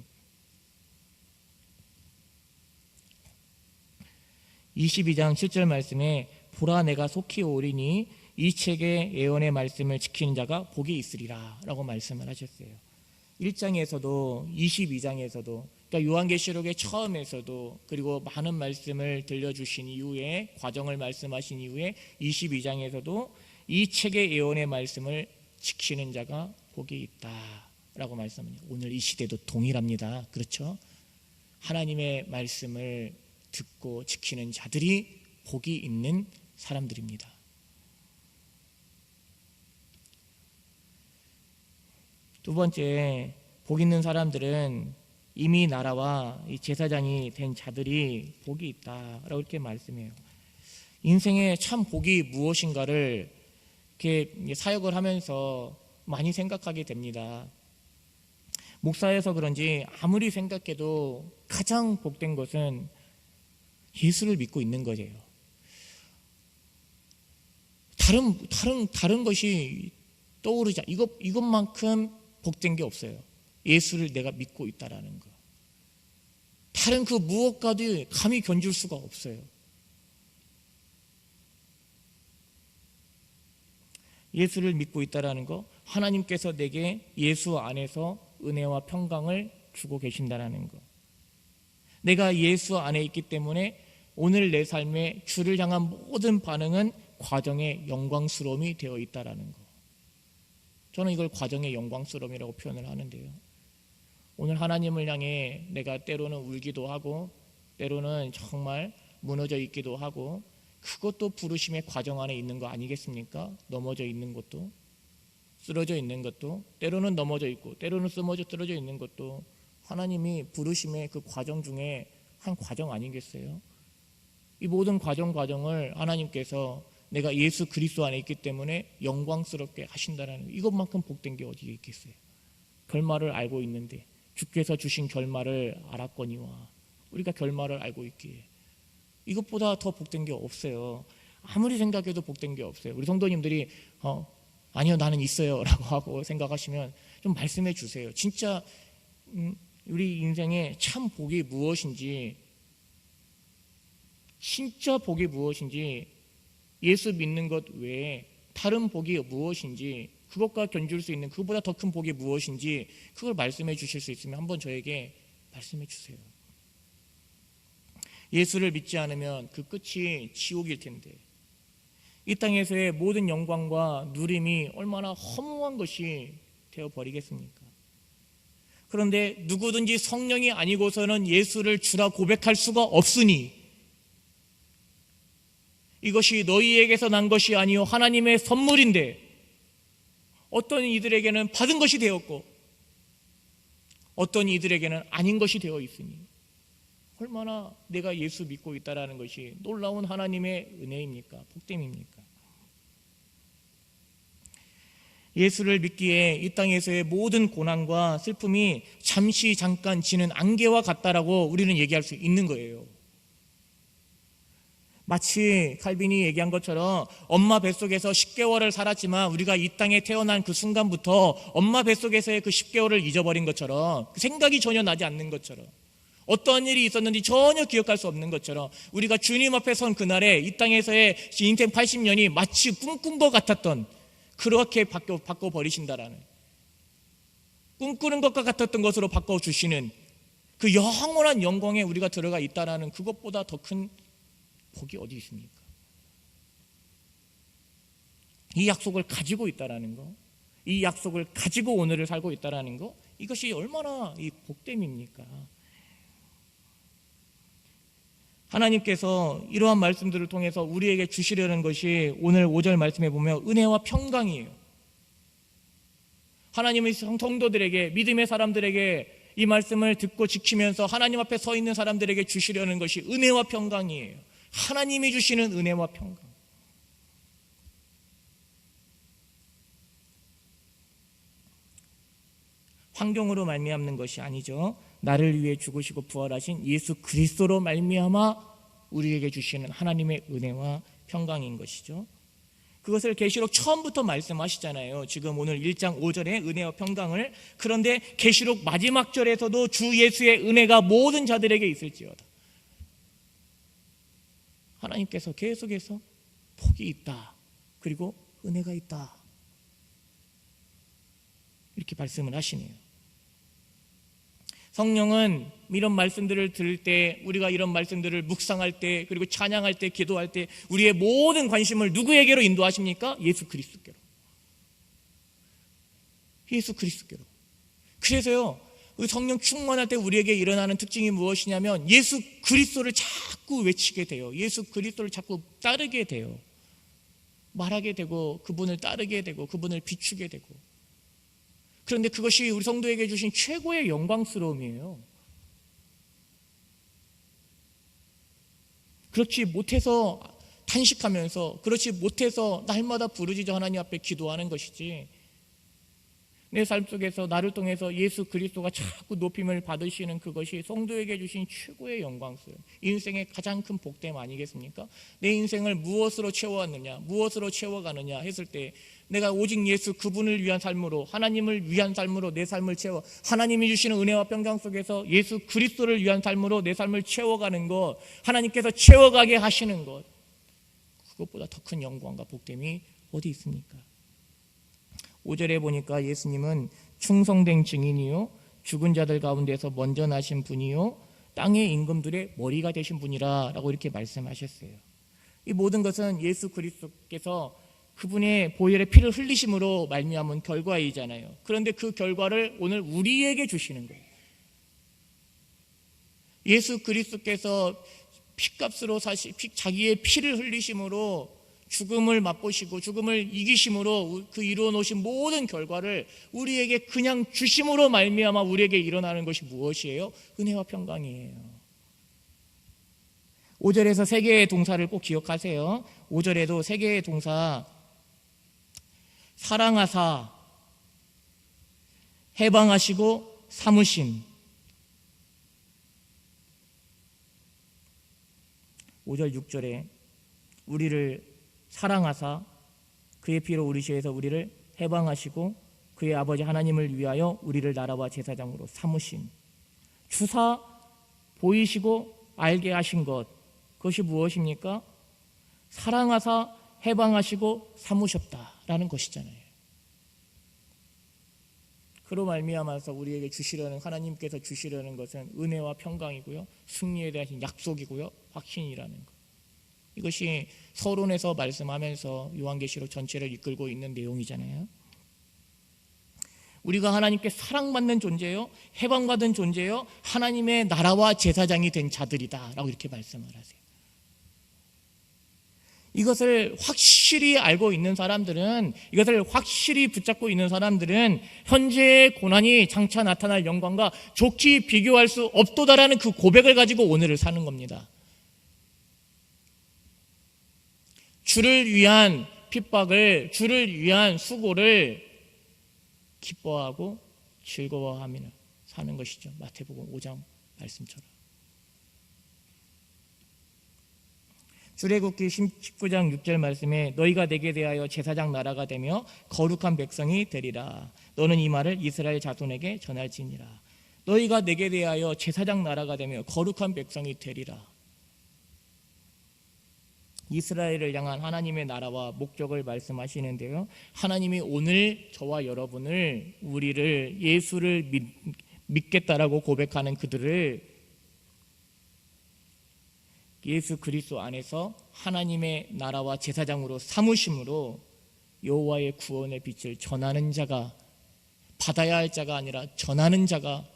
22장 7절 말씀에 보라 내가 속히 오리니 이 책의 예언의 말씀을 지키는 자가 복이 있으리라 라고 말씀을 하셨어요. 1장에서도 22장에서도, 그러니까 요한계시록의 처음에서도, 그리고 많은 말씀을 들려주신 이후에, 과정을 말씀하신 이후에 22장에서도 이 책의 예언의 말씀을 지키는 자가 복이 있다 라고 말씀합니다. 오늘 이 시대도 동일합니다. 그렇죠? 하나님의 말씀을 듣고 지키는 자들이 복이 있는 사람들입니다. 두 번째, 복 있는 사람들은 이미 나라와 이 제사장이 된 자들이 복이 있다라고 이렇게 말씀해요. 인생에 참 복이 무엇인가를 이렇게 사역을 하면서 많이 생각하게 됩니다. 목사여서 그런지 아무리 생각해도 가장 복된 것은 예수를 믿고 있는 거예요. 다른 것이 떠오르지, 이것만큼 복된 게 없어요. 예수를 내가 믿고 있다라는 거. 다른 그 무엇과도 감히 견줄 수가 없어요. 예수를 믿고 있다라는 거, 하나님께서 내게 예수 안에서 은혜와 평강을 주고 계신다라는 거. 내가 예수 안에 있기 때문에 오늘 내 삶에 주를 향한 모든 반응은 과정의 영광스러움이 되어 있다라는 거. 저는 이걸 과정의 영광스러움이라고 표현을 하는데요. 오늘 하나님을 향해 내가 때로는 울기도 하고 때로는 정말 무너져 있기도 하고, 그것도 부르심의 과정 안에 있는 거 아니겠습니까? 넘어져 있는 것도, 쓰러져 있는 것도, 때로는 넘어져 있고 때로는 쓰러져 있는 것도 하나님이 부르심의 그 과정 중에 한 과정 아니겠어요? 이 모든 과정을 하나님께서 내가 예수 그리스도 안에 있기 때문에 영광스럽게 하신다라는, 이것만큼 복된 게 어디에 있겠어요? 결말을 알고 있는데, 주께서 주신 결말을 알았거니와 우리가 결말을 알고 있기에 이것보다 더 복된 게 없어요. 아무리 생각해도 복된 게 없어요. 우리 성도님들이 아니요 나는 있어요 라고 하고 생각하시면 좀 말씀해 주세요. 진짜 우리 인생에 참 복이 무엇인지, 진짜 복이 무엇인지, 예수 믿는 것 외에 다른 복이 무엇인지, 그것과 견줄 수 있는 그것보다 더 큰 복이 무엇인지 그걸 말씀해 주실 수 있으면 한번 저에게 말씀해 주세요. 예수를 믿지 않으면 그 끝이 지옥일 텐데, 이 땅에서의 모든 영광과 누림이 얼마나 허무한 것이 되어버리겠습니까? 그런데 누구든지 성령이 아니고서는 예수를 주라 고백할 수가 없으니, 이것이 너희에게서 난 것이 아니요 하나님의 선물인데, 어떤 이들에게는 받은 것이 되었고 어떤 이들에게는 아닌 것이 되어 있으니 얼마나 내가 예수 믿고 있다라는 것이 놀라운 하나님의 은혜입니까? 복됨입니까? 예수를 믿기에 이 땅에서의 모든 고난과 슬픔이 잠시 잠깐 지는 안개와 같다라고 우리는 얘기할 수 있는 거예요. 마치 칼빈이 얘기한 것처럼 엄마 뱃속에서 10개월을 살았지만 우리가 이 땅에 태어난 그 순간부터 엄마 뱃속에서의 그 10개월을 잊어버린 것처럼, 그 생각이 전혀 나지 않는 것처럼, 어떤 일이 있었는지 전혀 기억할 수 없는 것처럼, 우리가 주님 앞에 선 그날에 이 땅에서의 인생 80년이 마치 꿈꾼 것 같았던, 그렇게 바꿔버리신다라는, 꿈꾸는 것과 같았던 것으로 바꿔주시는 그 영원한 영광에 우리가 들어가 있다라는, 그것보다 더 큰 복이 어디 있습니까? 이 약속을 가지고 있다라는 거, 이 약속을 가지고 오늘을 살고 있다라는 거, 이것이 얼마나 이 복됨입니까? 하나님께서 이러한 말씀들을 통해서 우리에게 주시려는 것이 오늘 5절 말씀에 보면 은혜와 평강이에요. 하나님의 성도들에게, 믿음의 사람들에게 이 말씀을 듣고 지키면서 하나님 앞에 서 있는 사람들에게 주시려는 것이 은혜와 평강이에요. 하나님이 주시는 은혜와 평강. 환경으로 말미암는 것이 아니죠. 나를 위해 죽으시고 부활하신 예수 그리스도로 말미암아 우리에게 주시는 하나님의 은혜와 평강인 것이죠. 그것을 계시록 처음부터 말씀하시잖아요. 지금 오늘 1장 5절에 은혜와 평강을. 그런데 계시록 마지막 절에서도 주 예수의 은혜가 모든 자들에게 있을지어다. 하나님께서 계속해서 복이 있다, 그리고 은혜가 있다, 이렇게 말씀을 하시네요. 성령은 이런 말씀들을 들을 때, 우리가 이런 말씀들을 묵상할 때, 그리고 찬양할 때, 기도할 때 우리의 모든 관심을 누구에게로 인도하십니까? 예수 그리스도께로. 예수 그리스도께로. 그래서요, 성령 충만할 때 우리에게 일어나는 특징이 무엇이냐면 예수 그리스도를 자꾸 외치게 돼요. 예수 그리스도를 자꾸 따르게 돼요. 말하게 되고, 그분을 따르게 되고, 그분을 비추게 되고. 그런데 그것이 우리 성도에게 주신 최고의 영광스러움이에요. 그렇지 못해서 탄식하면서, 그렇지 못해서 날마다 부르짖어 하나님 앞에 기도하는 것이지, 내 삶 속에서 나를 통해서 예수 그리스도가 자꾸 높임을 받으시는 그것이 성도에게 주신 최고의 영광스러움, 인생의 가장 큰 복됨 아니겠습니까? 내 인생을 무엇으로 채워왔느냐, 무엇으로 채워가느냐 했을 때 내가 오직 예수 그분을 위한 삶으로, 하나님을 위한 삶으로 내 삶을 채워, 하나님이 주시는 은혜와 평강 속에서 예수 그리스도를 위한 삶으로 내 삶을 채워가는 것, 하나님께서 채워가게 하시는 것, 그것보다 더 큰 영광과 복됨이 어디 있습니까? 5절에 보니까 예수님은 충성된 증인이요 죽은 자들 가운데서 먼저 나신 분이요 땅의 임금들의 머리가 되신 분이라 라고 이렇게 말씀하셨어요. 이 모든 것은 예수 그리스도께서 그분의 보혈의 피를 흘리심으로 말미암은 결과이잖아요. 그런데 그 결과를 오늘 우리에게 주시는 거예요. 예수 그리스도께서 피값으로 자기의 피를 흘리심으로 죽음을 맛보시고 죽음을 이기심으로 그 이루어 놓으신 모든 결과를 우리에게 그냥 주심으로 말미암아 우리에게 일어나는 것이 무엇이에요? 은혜와 평강이에요. 5절에서 세 개의 동사를 꼭 기억하세요. 5절에도 세 개의 동사, 사랑하사, 해방하시고 삼으심. 5절 6절에 우리를 사랑하사 그의 피로 우리 죄에서 우리를 해방하시고 그의 아버지 하나님을 위하여 우리를 나라와 제사장으로 삼으신, 주사 보이시고 알게 하신 것, 그것이 무엇입니까? 사랑하사 해방하시고 삼으셨다라는 것이잖아요. 그로 말미암아서 우리에게 주시려는, 하나님께서 주시려는 것은 은혜와 평강이고요, 승리에 대한 약속이고요, 확신이라는 것. 이것이 서론에서 말씀하면서 요한계시록 전체를 이끌고 있는 내용이잖아요. 우리가 하나님께 사랑받는 존재요, 해방받은 존재요, 하나님의 나라와 제사장이 된 자들이다 라고 이렇게 말씀을 하세요. 이것을 확실히 알고 있는 사람들은, 이것을 확실히 붙잡고 있는 사람들은 현재의 고난이 장차 나타날 영광과 좋게 비교할 수 없도다라는 그 고백을 가지고 오늘을 사는 겁니다. 주를 위한 핍박을, 주를 위한 수고를 기뻐하고 즐거워하며 사는 것이죠. 마태복음 5장 말씀처럼. 출애굽기 19장 6절 말씀에 너희가 내게 대하여 제사장 나라가 되며 거룩한 백성이 되리라. 너는 이 말을 이스라엘 자손에게 전할지니라. 너희가 내게 대하여 제사장 나라가 되며 거룩한 백성이 되리라. 이스라엘을 향한 하나님의 나라와 목적을 말씀하시는데요, 하나님이 오늘 저와 여러분을, 우리를, 예수를 믿겠다라고 고백하는 그들을 예수 그리스도 안에서 하나님의 나라와 제사장으로 삼으심으로 여호와의 구원의 빛을 전하는 자가, 받아야 할 자가 아니라 전하는 자가,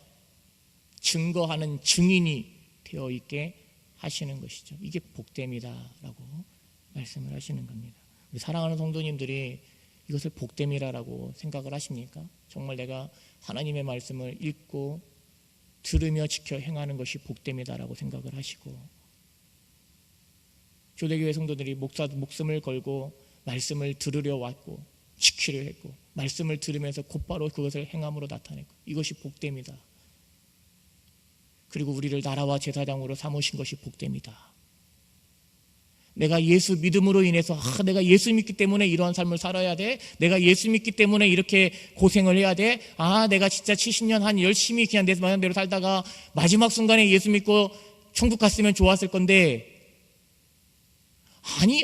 증거하는 증인이 되어 있게 하시는 것이죠. 이게 복됨이다라고 말씀을 하시는 겁니다. 우리 사랑하는 성도님들이 이것을 복됨이라고 생각을 하십니까? 정말 내가 하나님의 말씀을 읽고 들으며 지켜 행하는 것이 복됨이다라고 생각을 하시고, 교대교회 성도들이 목숨을 걸고 말씀을 들으려 왔고 지키려 했고, 말씀을 들으면서 곧바로 그것을 행함으로 나타냈고, 이것이 복됨이다. 그리고 우리를 나라와 제사장으로 삼으신 것이 복됨이다. 내가 예수 믿음으로 인해서 내가 예수 믿기 때문에 이러한 삶을 살아야 돼, 내가 예수 믿기 때문에 이렇게 고생을 해야 돼, 내가 진짜 70년 한 열심히 그냥 내 마음대로 살다가 마지막 순간에 예수 믿고 천국 갔으면 좋았을 건데, 아니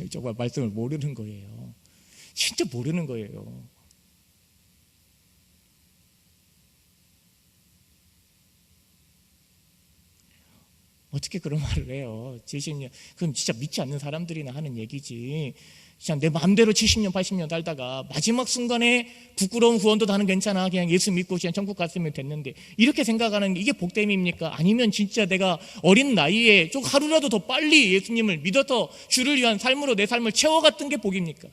정말 말씀을 모르는 거예요. 진짜 모르는 거예요. 어떻게 그런 말을 해요? 70년, 그럼 진짜 믿지 않는 사람들이나 하는 얘기지. 그냥 내 마음대로 70년 80년 살다가 마지막 순간에 부끄러운 구원도 나는 괜찮아, 그냥 예수 믿고 그냥 천국 갔으면 됐는데, 이렇게 생각하는 게 이게 복됨입니까? 아니면 진짜 내가 어린 나이에 좀 하루라도 더 빨리 예수님을 믿어서 주를 위한 삶으로 내 삶을 채워갔던 게 복입니까?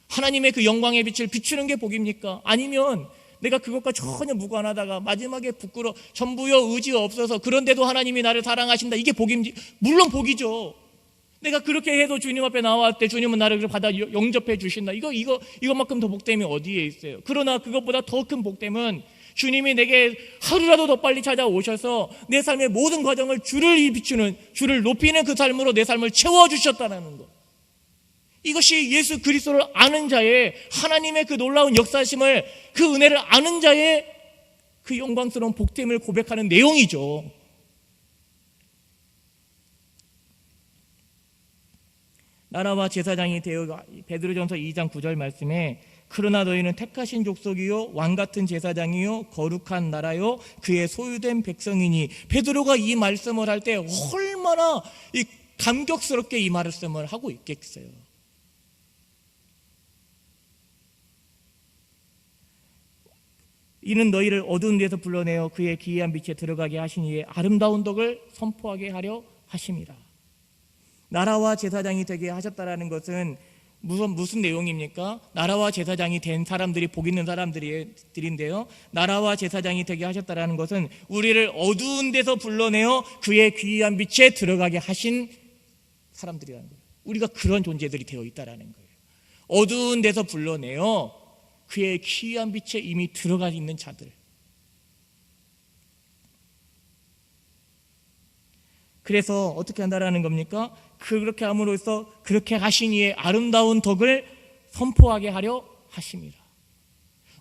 하나님의 그 영광의 빛을 비추는 게 복입니까? 아니면 내가 그것과 전혀 무관하다가 마지막에 전부여 의지가 없어서, 그런데도 하나님이 나를 사랑하신다, 이게 복인지? 물론 복이죠. 내가 그렇게 해도 주님 앞에 나왔을 때 주님은 나를 받아 영접해 주신다, 이것만큼 더 복됨이 어디에 있어요? 그러나 그것보다 더 큰 복됨은 주님이 내게 하루라도 더 빨리 찾아오셔서 내 삶의 모든 과정을 주를 비추는, 주를 높이는 그 삶으로 내 삶을 채워주셨다는 것. 이것이 예수 그리스도를 아는 자의, 하나님의 그 놀라운 역사심을, 그 은혜를 아는 자의 그 영광스러운 복됨을 고백하는 내용이죠. 나라와 제사장이 되어, 베드로전서 2장 9절 말씀에 그러나 너희는 택하신 족속이요 왕같은 제사장이요 거룩한 나라요 그의 소유된 백성이니, 베드로가 이 말씀을 할 때 얼마나 감격스럽게 이 말씀을 하고 있겠어요. 이는 너희를 어두운 데서 불러내어 그의 기이한 빛에 들어가게 하신 이의 아름다운 덕을 선포하게 하려 하심이라. 나라와 제사장이 되게 하셨다라는 것은 무슨 내용입니까? 나라와 제사장이 된 사람들이 복 있는 사람들인데요, 나라와 제사장이 되게 하셨다라는 것은 우리를 어두운 데서 불러내어 그의 귀한 빛에 들어가게 하신 사람들이라는 거예요. 우리가 그런 존재들이 되어 있다라는 거예요. 어두운 데서 불러내어 그의 귀한 빛에 이미 들어가 있는 자들. 그래서 어떻게 한다라는 겁니까? 그렇게 함으로써 그렇게 하신 이의 아름다운 덕을 선포하게 하려 하심이라.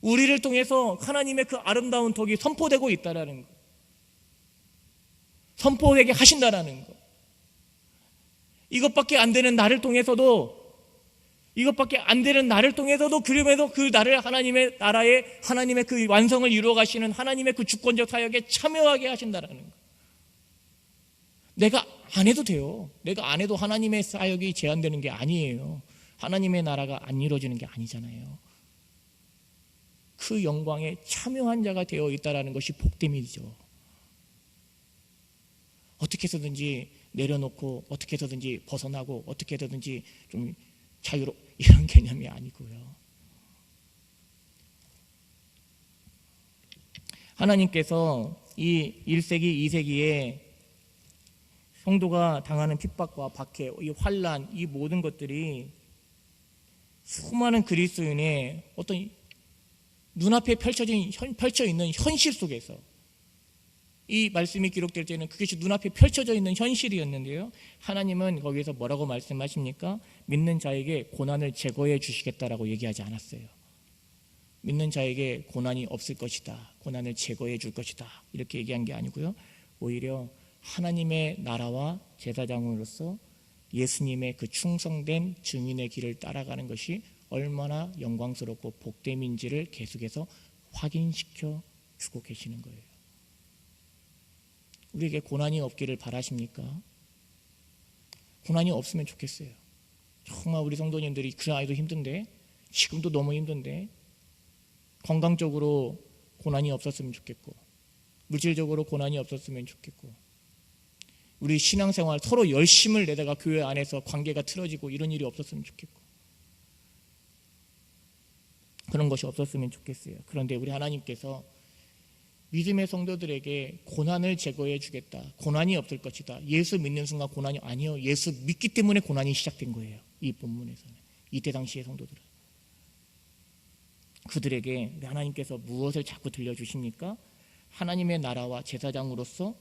우리를 통해서 하나님의 그 아름다운 덕이 선포되고 있다라는 것, 선포되게 하신다라는 것. 이것밖에 안 되는 나를 통해서도 그러면서 그 나를 하나님의 나라에 하나님의 그 완성을 이루어 가시는 하나님의 그 주권적 사역에 참여하게 하신다라는 것. 내가 안 해도 돼요. 내가 안 해도 하나님의 사역이 제한되는 게 아니에요. 하나님의 나라가 안 이루어지는 게 아니잖아요. 그 영광에 참여한 자가 되어 있다는 것이 복됨이죠. 어떻게 해서든지 내려놓고 어떻게 해서든지 벗어나고 어떻게 해서든지 좀 자유로 이런 개념이 아니고요. 하나님께서 이 1세기, 2세기에 성도가 당하는 핍박과 박해, 이 환난, 이 모든 것들이 수많은 그리스도인의 어떤 눈앞에 펼쳐 있는 현실 속에서 이 말씀이 기록될 때는 그것이 눈앞에 펼쳐져 있는 현실이었는데요, 하나님은 거기에서 뭐라고 말씀하십니까? 믿는 자에게 고난을 제거해 주시겠다라고 얘기하지 않았어요. 믿는 자에게 고난이 없을 것이다, 고난을 제거해 줄 것이다, 이렇게 얘기한 게 아니고요, 오히려 하나님의 나라와 제사장으로서 예수님의 그 충성된 증인의 길을 따라가는 것이 얼마나 영광스럽고 복됨인지를 계속해서 확인시켜 주고 계시는 거예요. 우리에게 고난이 없기를 바라십니까? 고난이 없으면 좋겠어요. 정말 우리 성도님들이 그 나이도 힘든데, 지금도 너무 힘든데, 건강적으로 고난이 없었으면 좋겠고, 물질적으로 고난이 없었으면 좋겠고, 우리 신앙생활 서로 열심을 내다가 교회 안에서 관계가 틀어지고 이런 일이 없었으면 좋겠고, 그런 것이 없었으면 좋겠어요. 그런데 우리 하나님께서 믿음의 성도들에게 고난을 제거해 주겠다, 고난이 없을 것이다, 예수 믿는 순간 고난이 아니요, 예수 믿기 때문에 고난이 시작된 거예요. 이 본문에서는, 이때 당시의 성도들은. 그들에게 하나님께서 무엇을 자꾸 들려주십니까? 하나님의 나라와 제사장으로서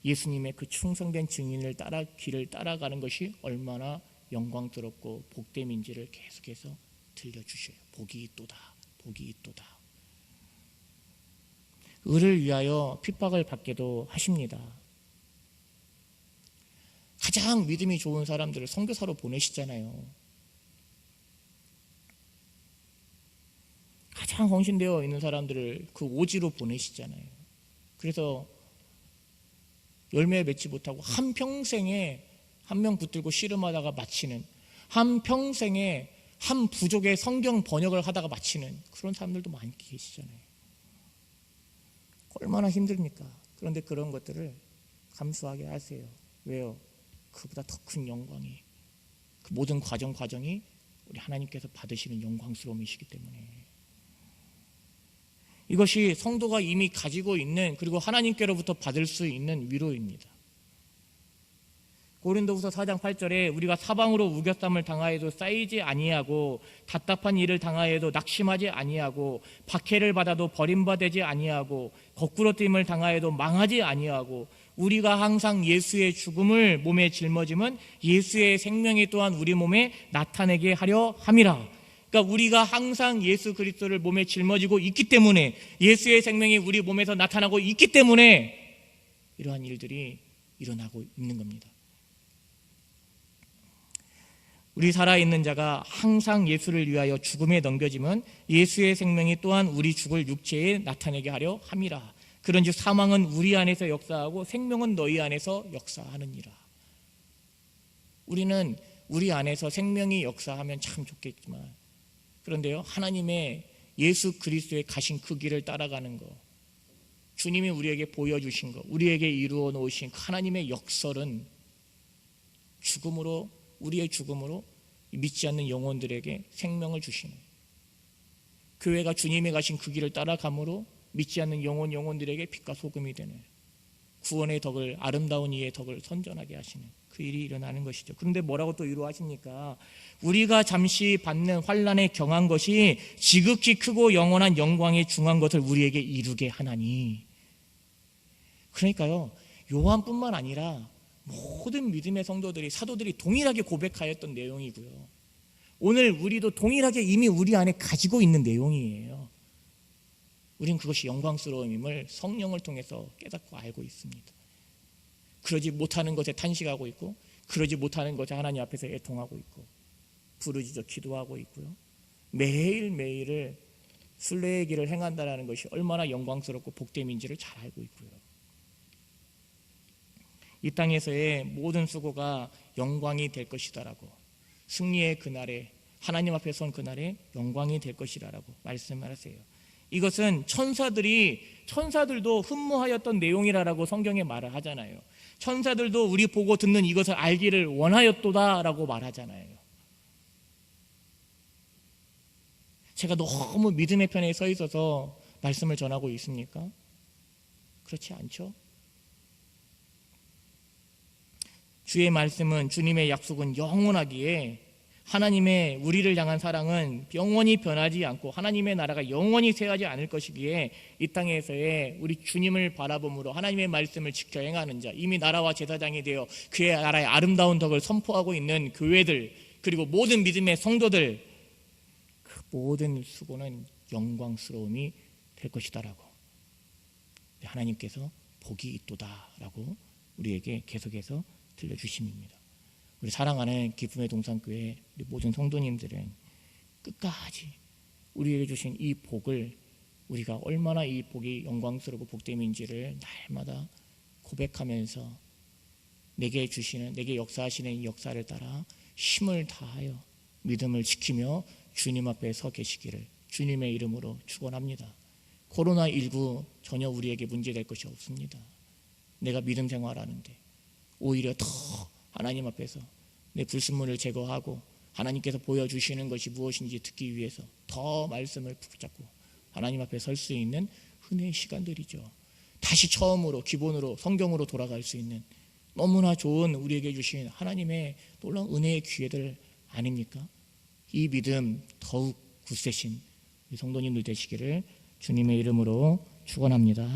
예수님의 그 충성된 증인을 길을 따라가는 것이 얼마나 영광스럽고 복됨인지를 계속해서 들려주셔요. 복이 있도다, 복이 있도다. 의를 위하여 핍박을 받게도 하십니다. 가장 믿음이 좋은 사람들을 선교사로 보내시잖아요. 가장 헌신되어 있는 사람들을 그 오지로 보내시잖아요. 그래서 열매 맺지 못하고 한평생에 한 명 붙들고 씨름하다가 마치는, 한평생에 한 부족의 성경 번역을 하다가 마치는 그런 사람들도 많이 계시잖아요. 얼마나 힘듭니까? 그런데 그런 것들을 감수하게 하세요. 왜요? 그보다 더 큰 영광이, 그 모든 과정이 우리 하나님께서 받으시는 영광스러움이시기 때문에, 이것이 성도가 이미 가지고 있는, 그리고 하나님께로부터 받을 수 있는 위로입니다. 고린도후서 4장 8절에 우리가 사방으로 우겨쌈을 당하여도 쌓이지 아니하고, 답답한 일을 당하여도 낙심하지 아니하고, 박해를 받아도 버림받지 아니하고, 거꾸러뜨림을 당하여도 망하지 아니하고, 우리가 항상 예수의 죽음을 몸에 짊어짐은 예수의 생명이 또한 우리 몸에 나타내게 하려 함이라. 그러니까 우리가 항상 예수 그리스도를 몸에 짊어지고 있기 때문에, 예수의 생명이 우리 몸에서 나타나고 있기 때문에 이러한 일들이 일어나고 있는 겁니다. 우리 살아있는 자가 항상 예수를 위하여 죽음에 넘겨지면 예수의 생명이 또한 우리 죽을 육체에 나타내게 하려 함이라. 그런즉 사망은 우리 안에서 역사하고 생명은 너희 안에서 역사하느니라. 우리는 우리 안에서 생명이 역사하면 참 좋겠지만, 그런데요, 하나님의 예수 그리스도의 가신 그 길을 따라가는 거, 주님이 우리에게 보여주신 거, 우리에게 이루어 놓으신 하나님의 역설은 죽음으로, 우리의 죽음으로 믿지 않는 영혼들에게 생명을 주시는, 교회가 주님이 가신 그 길을 따라감으로 믿지 않는 영혼들에게 빛과 소금이 되는 구원의 덕을, 아름다운 이의 덕을 선전하게 하시는 그 일이 일어나는 것이죠. 그런데 뭐라고 또 이루어하십니까? 우리가 잠시 받는 환난에 경한 것이 지극히 크고 영원한 영광에 중한 것을 우리에게 이루게 하나니. 그러니까요, 요한뿐만 아니라 모든 믿음의 성도들이, 사도들이 동일하게 고백하였던 내용이고요, 오늘 우리도 동일하게 이미 우리 안에 가지고 있는 내용이에요. 우린 그것이 영광스러움임을 성령을 통해서 깨닫고 알고 있습니다. 그러지 못하는 것에 탄식하고 있고, 그러지 못하는 것에 하나님 앞에서 애통하고 있고, 부르짖어 기도하고 있고요. 매일매일을 순례의 길을 행한다는 것이 얼마나 영광스럽고 복됨인지를 잘 알고 있고요. 이 땅에서의 모든 수고가 영광이 될 것이다라고, 승리의 그날에, 하나님 앞에 선 그날에 영광이 될 것이라고 말씀하세요. 이것은 천사들도 흠모하였던 내용이라고 성경에 말을 하잖아요. 천사들도 우리 보고 듣는 이것을 알기를 원하였도다라고 말하잖아요. 제가 너무 믿음의 편에 서 있어서 말씀을 전하고 있습니까? 그렇지 않죠? 주의 말씀은, 주님의 약속은 영원하기에 하나님의 우리를 향한 사랑은 영원히 변하지 않고 하나님의 나라가 영원히 쇠하지 않을 것이기에 이 땅에서의 우리 주님을 바라봄으로 하나님의 말씀을 지켜 행하는 자, 이미 나라와 제사장이 되어 그의 나라의 아름다운 덕을 선포하고 있는 교회들, 그리고 모든 믿음의 성도들, 그 모든 수고는 영광스러움이 될 것이다라고 하나님께서 복이 있도다라고 우리에게 계속해서 들려주심입니다. 우리 사랑하는 기쁨의 동산교회 우리 모든 성도님들은 끝까지 우리에게 주신 이 복을, 우리가 얼마나 이 복이 영광스럽고 복됨인지를 날마다 고백하면서 내게 역사하시는 이 역사를 따라 힘을 다하여 믿음을 지키며 주님 앞에 서 계시기를 주님의 이름으로 축원합니다. 코로나19 전혀 우리에게 문제될 것이 없습니다. 내가 믿음 생활하는데 오히려 더 하나님 앞에서 내 불순물을 제거하고 하나님께서 보여주시는 것이 무엇인지 듣기 위해서 더 말씀을 붙잡고 하나님 앞에 설 수 있는 은혜의 시간들이죠. 다시 처음으로 기본으로 성경으로 돌아갈 수 있는 너무나 좋은 우리에게 주신 하나님의 놀라운 은혜의 기회들 아닙니까? 이 믿음 더욱 굳세신 우리 성도님들 되시기를 주님의 이름으로 축원합니다.